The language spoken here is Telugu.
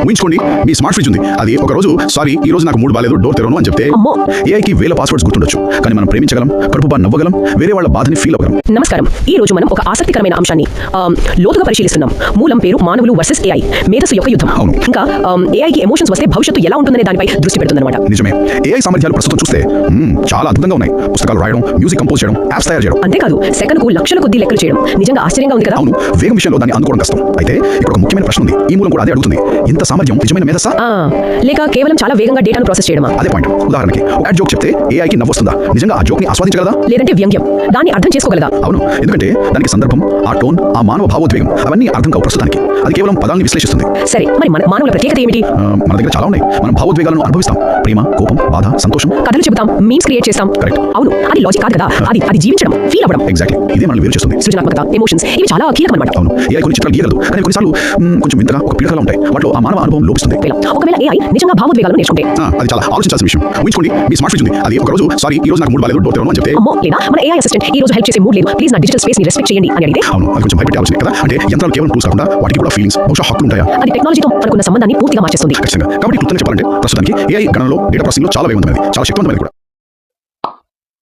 ఊహించుకోండి, మీ స్మార్ట్ ఫ్రిడ్జ్ ఉంది. అది ఒక రోజు సారీ ఈ రోజు నాకు మూడ్ బాలేదు, డోర్ తెరవను అని చెప్తే అమ్మో. ఏఐకి వేల పాస్వర్డ్స్ గుర్తుండొచ్చు, కానీ మనం ప్రేమించగలం, కడుపుబా నవ్వగలం, వేరే వాళ్ళ బాధని ఫీల్ అవ్వగలం. నమస్కారం. ఈ రోజు మనం ఒక ఆసక్తికరమైన అంశాన్ని లోతుగా పరిశీలిస్తున్నాం. మూలం పేరు మానవులు వర్సెస్ ఏఐ, మేధస్సు యొక్క యుద్ధం. అవును. ఇంకా ఏఐకి ఎమోషన్స్ వస్తే భవిష్యత్తు ఎలా ఉంటుందనే దానిపై దృష్టి పెడుతుందన్నమాట. నిజమే. ఏఐ సామర్థ్యాలు ప్రస్తుతం చూస్తే చాలా అద్భుతంగా ఉన్నాయి. పుస్తకాలు రాయడం, మ్యూజిక్ కంపోజ్ చేయడం, యాప్స్ తయారు చేయడం. అంతేకాదు సెకనుకు లక్షల కొద్ది లెక్కలు చేయడం. నిజంగా ఆశ్చర్యంగా ఉంది కదా. అవును, వేగం విషయంలో దాన్ని అందుకోవడం కష్టం. అయితే ఇప్పుడు ఒక ముఖ్యమైన ప్రశ్న ఉంది, ఈ మూలం కూడా అదే అడుగుతుంది. ఇంత సామర్థ్యం నిజమైన మేధస్సా, లేక కేవలం చాలా వేగంగా డేటాను ప్రాసెస్ చేయడమా? అదే పాయింట్. ఉదాహరణకి ఒక యాడ్ జోక్ చెప్తే ఏఐకి నవ్వు వస్తుందా? నిజంగా ఆ జోక్ ని ఆస్వాదించగలదా? లేదంటే వ్యంగ్యం దాన్ని అర్థం చేసుకోగలదా? అవును, ఎందుకంటే దానికి సందర్భం, ఆ టోన్, ఆ మానవ భావోద్వేగం అవన్నీ అర్థం కావు ప్రస్తుతానికి. అది కేవలం పదాలను విశ్లేషిస్తుంది. సరే, మరి మన మానవుల ప్రత్యేకత ఏమిటి? మన దగ్గర చాలా ఉన్నాయి. మనం భావోద్వేగాలను అనుభవిస్తాం. ప్రేమ, కోపం, బాధ, సంతోషం. కథలు చెబుతాం, మీమ్స్ క్రియేట్ చేస్తాం. కరెక్ట్. అవును, అది లాజిక్ కాదు కదా. అది జీవించడం, ఫీల్ అవ్వడం. ఎగ్జాక్ట్లీ, ఇదే మనల్ని వేరు చేస్తుంది. సృజనాత్మకత, ఎమోషన్స్ ఇవి చాలా కీలకం అన్నమాట. అవును, ఏఐ కొన్ని చిత్రాలు గీయగలదు, కానీ కొన్నిసార్లు కొంచెం వింతగా, ఒక పీడకలా ఉంటాయి. వాటిలో ఆ మానవ అనుభవం లోపిస్తుంది. ఒకవేళ ఏఐ నిజంగా భావోద్వేగాలను నేర్చుకుంటే అది చాలా ఆలోచించాల్సిన విషయం. ఊహించుకోండి, మీ స్మార్ట్ ఫ్రిడ్జ్ ఉంది. అది ఒక రోజు సారీ ఈ రోజు నాకు మూడ్ బాలేదు, డోర్ తెరవను అని చెప్తే అమ్మో, లేదా మన ఏఐ అసిస్టెంట్ ఈ రోజు హెల్ప్ చేసే మూడ్ లేదు, ప్లీజ్ నా డిజిటల్ స్పేస్ ని రెస్పెక్ట్ చేయండి అని అడిగితే. అవును, అది కొంచెం భయపెట్టే ఆలోచన కదా. అంటే యంత్రాలు కేవలం టూల్స్ కాకుండా వాటికి కూడా ఫీలింగ్స్, బహుశా హక్కులు ఉంటాయా? అది టెక్నాలజీతో అనుకున్న సంబంధాన్ని పూర్తిగా మార్చేస్తుంది. ఖచ్చితంగా. కాబట్టి క్లుప్తంగా చెప్పాలంటే ప్రస్తుతానికి ఏఐ గణనలో, డేటా ప్రాసెసింగ్ లో చాలా వేగవంతమైనది, చాలా శక్తివంతమైనది కూడా.